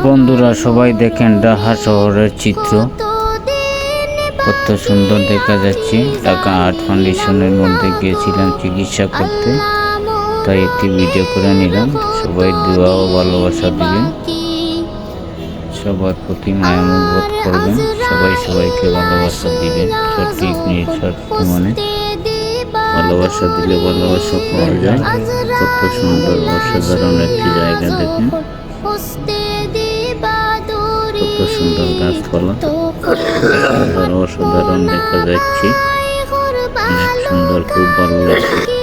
বন্ধুরা সবাই দেখেন ঢাকা শহরের চিত্র কত সুন্দর দেখা যাচ্ছে। ঢাকা আর্ট ফাউন্ডেশনের মধ্যে গিয়েছিলাম চিকিৎসা করতে, তাই একটি ভিডিও করে নিলাম। সবাই দোয়া ও ভালোবাসা দিবেন, সবার প্রতি মায়ামুখ বোধ করবেন, সবাই সবাইকে ভালোবাসা দিবেন। সঠিক নিঃস্বার্থ মানে ভালোবাসা দিলে ভালোবাসা পাওয়া যায়। কত সুন্দর অসাধারণ একটি জায়গা দেখেন, কত সুন্দর গাছপালা, অসাধারণ দেখা যাচ্ছে, অনেক সুন্দর, খুব ভালো লাগছে।